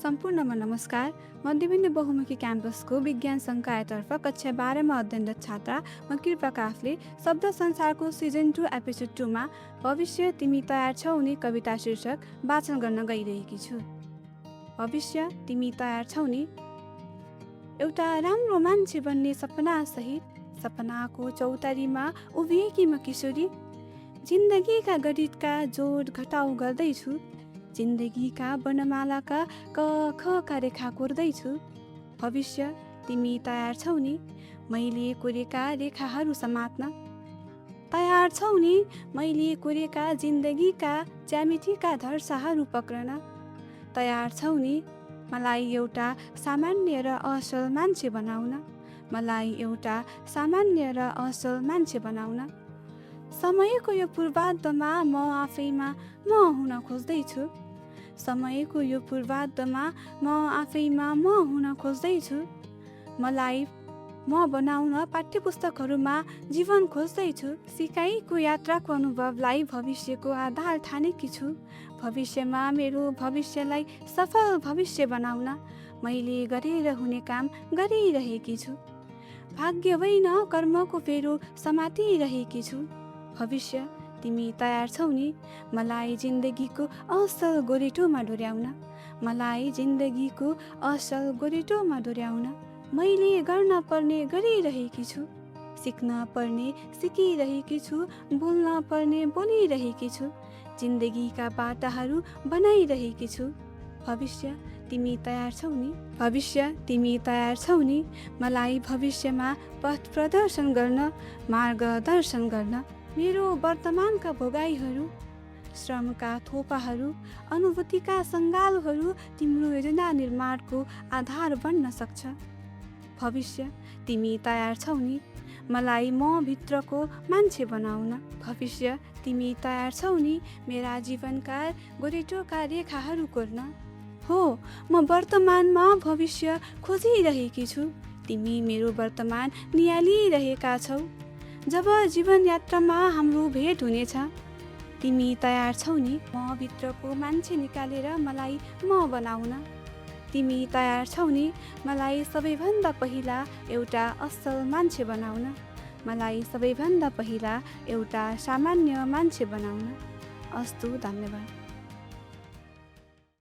सम्पूर्णमा नमस्कार। म विभिन्न बहुमुखी क्याम्पसको विज्ञान संकायतर्फ कक्षा 12मा अध्ययनरत छात्रा म कृपा काफले शब्द संसारको सिजन 2 एपिसोड 2 मा भविष्य तिमी तयार छौ नि कविता शीर्षक वाचन गर्न गइरहेकी छु। भविष्य तिमी तयार छौ नि? एउटा राम्रो मान्छे बन्ने सपना सहित सपनाको चौतारीमा उभिएकी म किशोरी, जिन्दगीका गणितका जोड घटाउ गर्दैछु, जिन्दगीका वर्णमालाका क ख का रेखा कोर्दैछु। भविष्य तिमी तयार छौ नि मैले कोरेका रेखाहरू समात्न? तयार छौ नि मैले कोरेका जिन्दगीका ज्यामितिका धर्साहरू पक्रन? तयार छौ नि मलाई एउटा सामान्य र असल मान्छे बनाउन? मलाई एउटा सामान्य र असल मान्छे बनाउन? समयको यो पूर्वार्धमा म आफैमा म हुन खोज्दैछु। समयको यो पूर्वार्धमा म आफैमा म हुन खोज्दैछु। मलाई म बनाउन पाठ्यपुस्तकहरूमा जीवन खोज्दैछु। सिकाइको यात्राको अनुभवलाई भविष्यको आधार ठानेकी छु। भविष्यमा मेरो भविष्यलाई सफल भविष्य बनाउन मैले गरेर हुने काम गरिरहेकी छु। भाग्य होइन कर्मको फेरो समातिरहेकी छु। भविष्य तिमी तयार छौ नि मलाई जिन्दगीको असल गोरेटोमा डोर्याउन? मलाई जिन्दगीको असल गोरेटोमा डोर्याउन? मैले गर्न पर्ने गरिरहेकी छु, सिक्न पर्ने सिकिरहेकी छु, बोल्न पर्ने बोलिरहेकी छु, जिन्दगीका बाटाहरू बनाइरहेकी छु। भविष्य तिमी तयार छौ नि? भविष्य तिमी तयार छौ नि मलाई भविष्यमा पथ प्रदर्शन गर्न, मार्गदर्शन गर्न? मेरो वर्तमानका भोगाइहरू, श्रमका थोपाहरू, अनुभूतिका सङ्गालहरू तिम्रो योजना निर्माणको आधार बन्न सक्छ। भविष्य तिमी तयार छौ नि मलाई म भित्रको मान्छे बनाउन? भविष्य तिमी तयार छौ नि मेरा जीवनका गोरेटोका रेखाहरू कोर्न? हो, म वर्तमानमा भविष्य खोजिरहेकी छु। तिमी मेरो वर्तमान निहालिरहेका छौ। जब जीवन यात्रामा हाम्रो भेट हुनेछ, तिमी तयार छौ नि म भित्रको मान्छे निकालेर मलाई म बनाउन? तिमी तयार छौ नि मलाई सबैभन्दा पहिला एउटा असल मान्छे बनाउन? मलाई सबैभन्दा पहिला एउटा सामान्य मान्छे बनाउन? अस्तु, धन्यवाद।